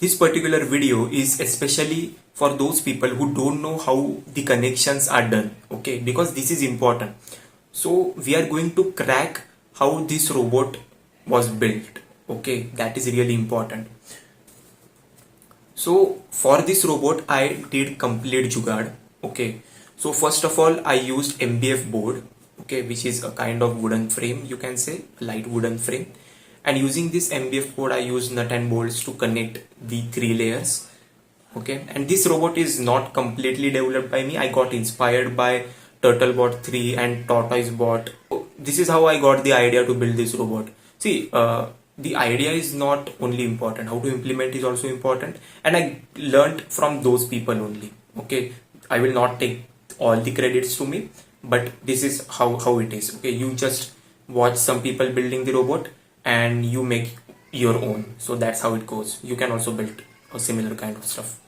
This particular video is especially for those people who don't know how the connections are done, okay, because this is important. So we are going to crack how this robot was built, okay, that is really important. So for this robot I did complete jugaad, okay. So first of all I used MDF board, okay, which is a kind of wooden frame, you can say light wooden frame. And using this MDF board I used nut and bolts to connect the 3 layers, okay. And this robot is not completely developed by me. I got inspired by Turtlebot 3 and Tortoisebot. This is how I got the idea to build this robot. See, the idea is not only important, how to implement is also important, and I learned from those people only, okay. I will not take all the credits to me, but this is how it is, okay. You just watch some people building the robot and you make your own. So that's how it goes. You can also build a similar kind of stuff.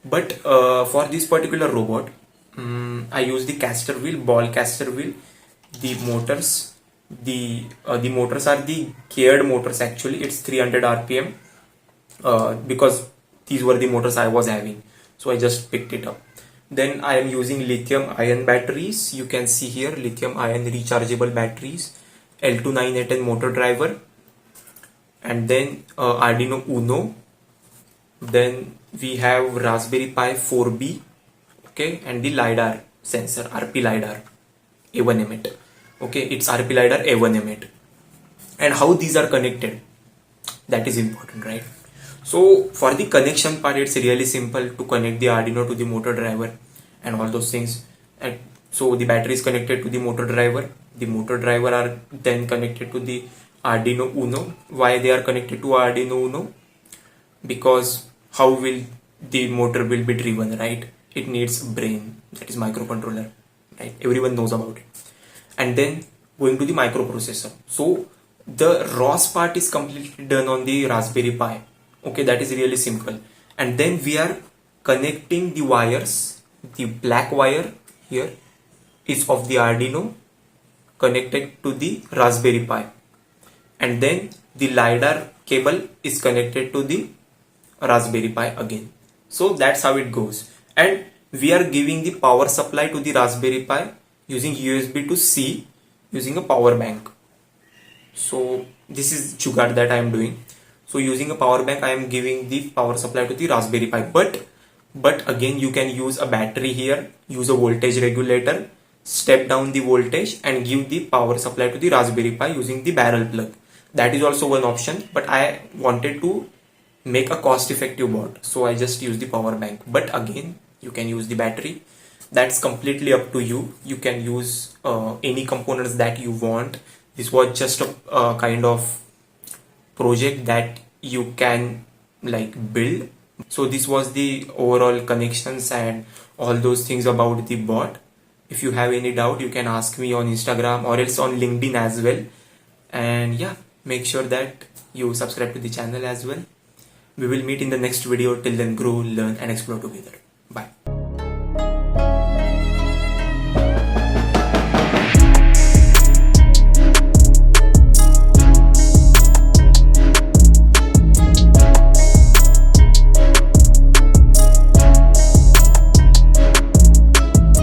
But for this particular robot, I use the caster wheel, ball caster wheel, the motors. The motors are the geared motors actually. It's 300 RPM because these were the motors I was having. So I just picked it up. Then I am using lithium ion batteries. You can see here lithium ion rechargeable batteries, L2910 motor driver, and then Arduino Uno. Then we have Raspberry Pi 4B, okay, and the LiDAR sensor, RP LiDAR A1 emit, okay, it's RP LiDAR A1 emit. And how these are connected, that is important, right? So for the connection part, it's really simple to connect the Arduino to the motor driver and all those things. And so the battery is connected to the motor driver. The motor driver are then connected to the Arduino Uno. Why they are connected to Arduino Uno? Because how will the motor will be driven, right? It needs brain, that is microcontroller, right? Everyone knows about it. And then going to the microprocessor. So the ROS part is completely done on the Raspberry Pi. Okay, that is really simple. And then we are connecting the wires. The black wire here is of the Arduino connected to the Raspberry Pi. And then the LiDAR cable is connected to the Raspberry Pi again. So that's how it goes. And we are giving the power supply to the Raspberry Pi using USB to C using a power bank. So this is jugaad that I am doing. So using a power bank I am giving the power supply to the Raspberry Pi. But again you can use a battery here, use a voltage regulator, step down the voltage and give the power supply to the Raspberry Pi using the barrel plug. That is also one option, but I wanted to make a cost-effective board, so I just use the power bank. But again you can use the battery. That's completely up to you. You can use any components that you want. This was just a kind of project that you can like build. So this was the overall connections and all those things about the board. If you have any doubt, you can ask me on Instagram or else on LinkedIn as well. And yeah, make sure that you subscribe to the channel as well. We will meet in the next video. Till then, grow, learn and explore together.